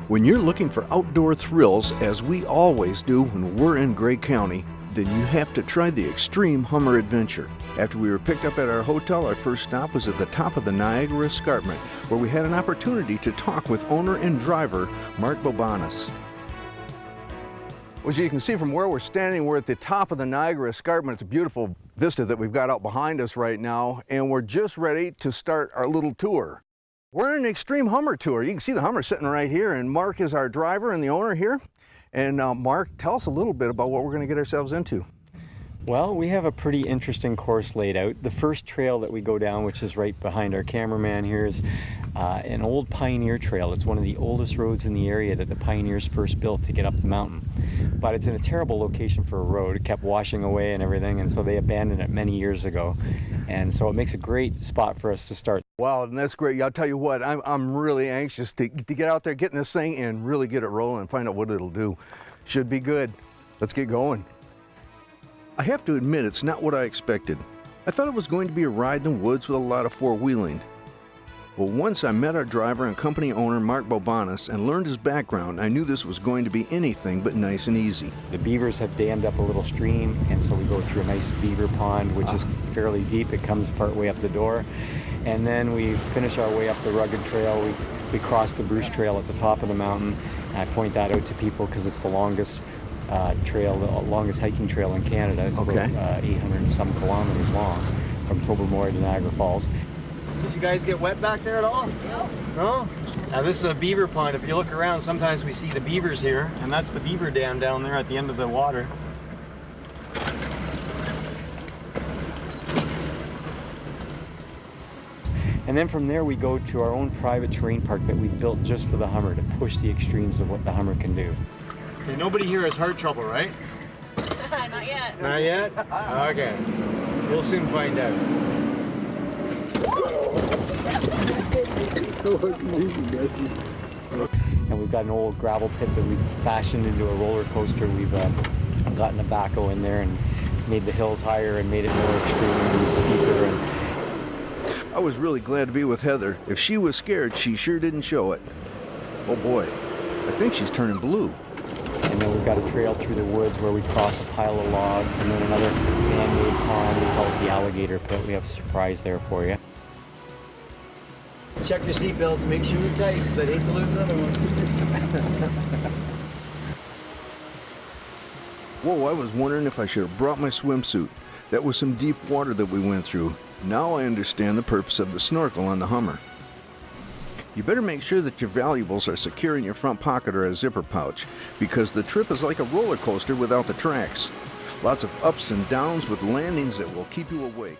When you're looking for outdoor thrills, as we always do when we're in Gray County, then you have to try the Xtreme Hummer Adventure. After we were picked up at our hotel, our first stop was at the top of the Niagara Escarpment, where we had an opportunity to talk with owner and driver Mark Bobanis. Well, as you can see from where we're standing, we're at the top of the Niagara Escarpment. It's a beautiful vista that we've got out behind us right now, and we're just ready to start our little tour. We're in an Xtreme Hummer tour. You can see the Hummer sitting right here, and Mark is our driver and the owner here. And Mark, tell us a little bit about what we're going to get ourselves into. Well, we have a pretty interesting course laid out. The first trail that we go down, which is right behind our cameraman here, is an old pioneer trail. It's one of the oldest roads in the area that the pioneers first built to get up the mountain. But it's in a terrible location for a road. It kept washing away and everything, and so they abandoned it many years ago. And so it makes a great spot for us to start. Wow, and that's great. I'll tell you what, I'm really anxious to get out there, get in this thing, and really get it rolling and find out what it'll do. Should be good. Let's get going. I have to admit, it's not what I expected. I thought it was going to be a ride in the woods with a lot of four-wheeling. Well, once I met our driver and company owner, Mark Bobanis, and learned his background, I knew this was going to be anything but nice and easy. The beavers have dammed up a little stream, and so we go through a nice beaver pond, which is fairly deep. It comes part way up the door. And then we finish our way up the rugged trail. We cross the Bruce Trail at the top of the mountain. I point that out to people because it's the longest trail, the longest hiking trail in Canada. It's about 800 and some kilometers long from Tobermory to Niagara Falls. Did you guys get wet back there at all? No. No? Now this is a beaver pond. If you look around, sometimes we see the beavers here, and that's the Beaver Dam down there at the end of the water. And then from there we go to our own private terrain park that we built just for the Hummer to push the extremes of what the Hummer can do. Okay, nobody here has heart trouble, right? Not yet. Not yet? Okay. We'll soon find out. And we've got an old gravel pit that we've fashioned into a roller coaster. We've gotten a backhoe in there and made the hills higher and made it more extreme and steeper. And I was really glad to be with Heather. If she was scared, she sure didn't show it. Oh boy, I think she's turning blue. And then we've got a trail through the woods where we cross a pile of logs, and then another man-made pond. We call it the alligator pit. We have a surprise there for you. Check your seatbelts, make sure they're tight, because I'd hate to lose another one. Whoa, I was wondering if I should have brought my swimsuit. That was some deep water that we went through. Now I understand the purpose of the snorkel on the Hummer. You better make sure that your valuables are secure in your front pocket or a zipper pouch, because the trip is like a roller coaster without the tracks. Lots of ups and downs with landings that will keep you awake.